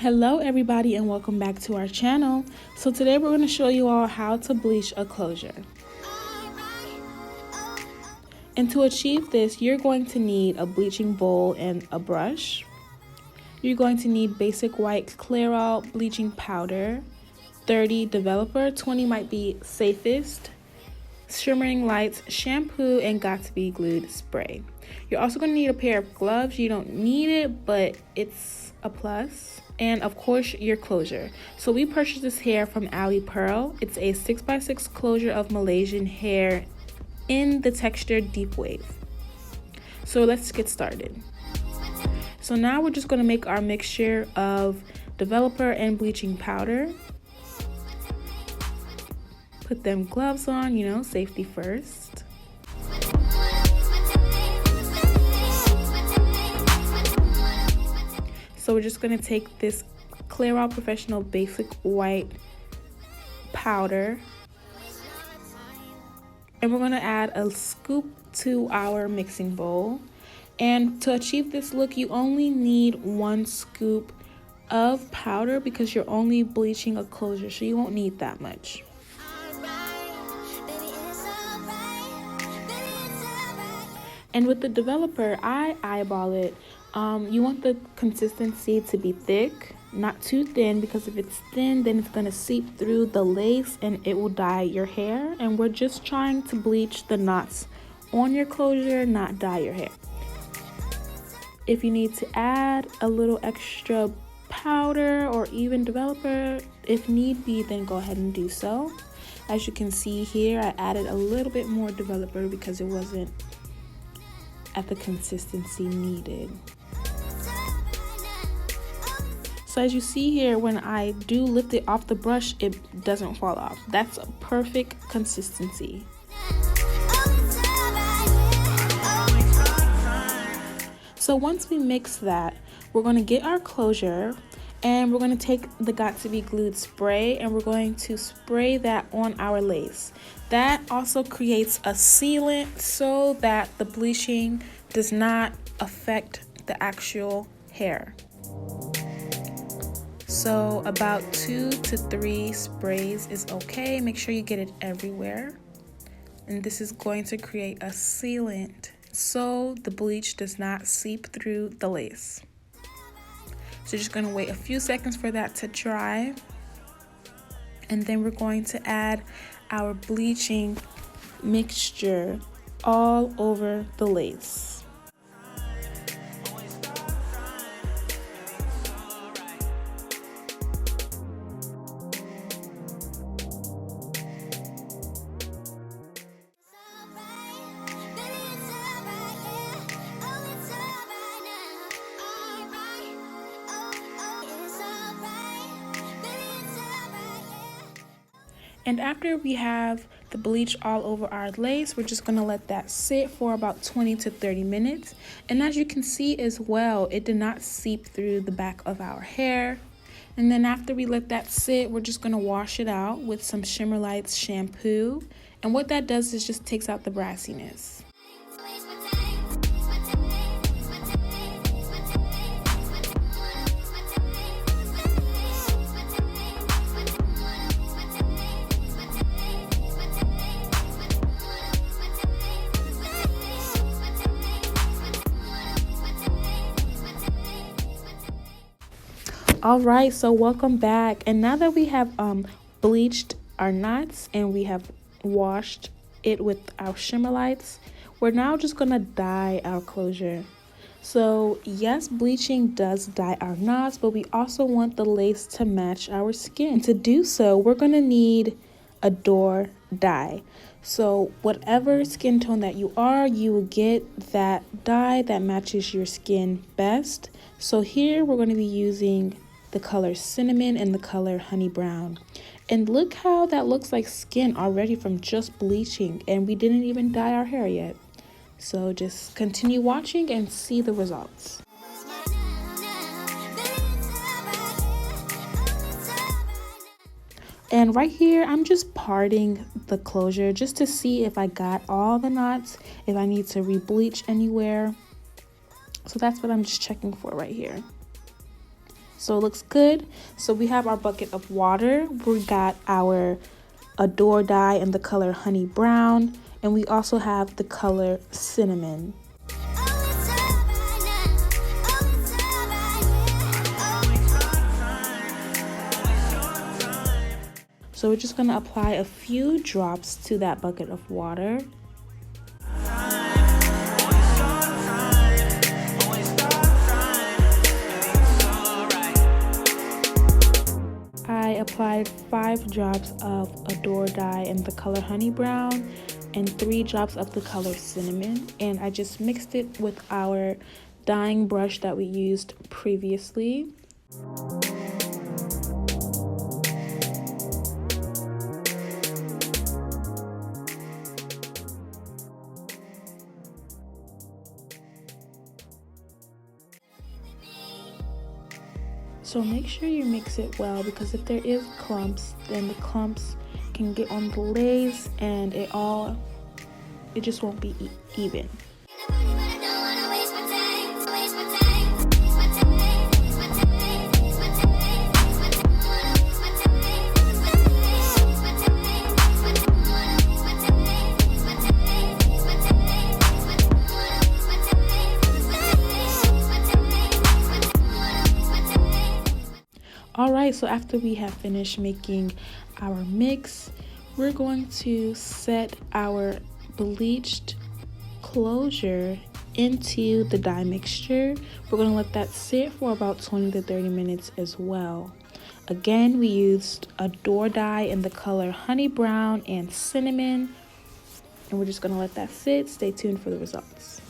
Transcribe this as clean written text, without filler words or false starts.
Hello everybody and welcome back to our channel. So today we're going to show you all how to bleach a closure. And to achieve this, you're going to need a bleaching bowl and a brush. You're going to need Basic White Clairol bleaching powder, 30 developer, 20 might be safest, shimmering lights, shampoo, and got to be glued spray. You're also going to need a pair of gloves. You don't need it, but it's a plus. And of course your closure. So we purchased this hair from Alipearl. It's a 6x6 closure of Malaysian hair in the texture deep wave. So let's get started. So now we're just going to make our mixture of developer and bleaching powder. Put them gloves on, safety first. So we're just going to take this Clairol Professional Basic White powder and we're going to add a scoop to our mixing bowl. And to achieve this look, you only need 1 scoop of powder because you're only bleaching a closure, so you won't need that much. And with the developer, I eyeball it. You want the consistency to be thick, not too thin, because if it's thin, then it's going to seep through the lace and it will dye your hair. And we're just trying to bleach the knots on your closure, not dye your hair. If you need to add a little extra powder or even developer, if need be, then go ahead and do so. As you can see here, I added a little bit more developer because it wasn't at the consistency needed. So as you see here, when I do lift it off the brush, it doesn't fall off. That's a perfect consistency. So once we mix that, we're going to get our closure and we're going to take the got to be glued spray and we're going to spray that on our lace. That also creates a sealant so that the bleaching does not affect the actual hair. So about 2 to 3 sprays is okay. Make sure you get it everywhere. And this is going to create a sealant so the bleach does not seep through the lace. So just going to wait a few seconds for that to dry. And then we're going to add our bleaching mixture all over the lace. And after we have the bleach all over our lace, we're just going to let that sit for about 20 to 30 minutes. And as you can see as well, it did not seep through the back of our hair. And then after we let that sit, we're just going to wash it out with some Shimmer Lights shampoo. And what that does is just takes out the brassiness. Alright, so welcome back. And now that we have bleached our knots and we have washed it with our Shimmer Lights, we're now just going to dye our closure. So yes, bleaching does dye our knots, but we also want the lace to match our skin. To do so, we're going to need a door dye. So whatever skin tone that you are, you will get that dye that matches your skin best. So here we're going to be using the color cinnamon and the color honey brown. And look how that looks like skin already from just bleaching, and we didn't even dye our hair yet. So just continue watching and see the results. And right here, I'm just parting the closure just to see if I got all the knots, if I need to re-bleach anywhere. So that's what I'm just checking for right here. So it looks good. So we have our bucket of water. We got our Adore dye in the color Honey Brown, and we also have the color Cinnamon. So we're just gonna apply a few drops to that bucket of water. I applied 5 drops of Adore dye in the color Honey Brown and 3 drops of the color Cinnamon, and I just mixed it with our dyeing brush that we used previously. So make sure you mix it well, because if there is clumps, then the clumps can get on the lace and it just won't be even. Alright, so after we have finished making our mix, we're going to set our bleached closure into the dye mixture. We're going to let that sit for about 20 to 30 minutes as well. Again, we used Adore dye in the color Honey Brown and Cinnamon, and we're just going to let that sit. Stay tuned for the results.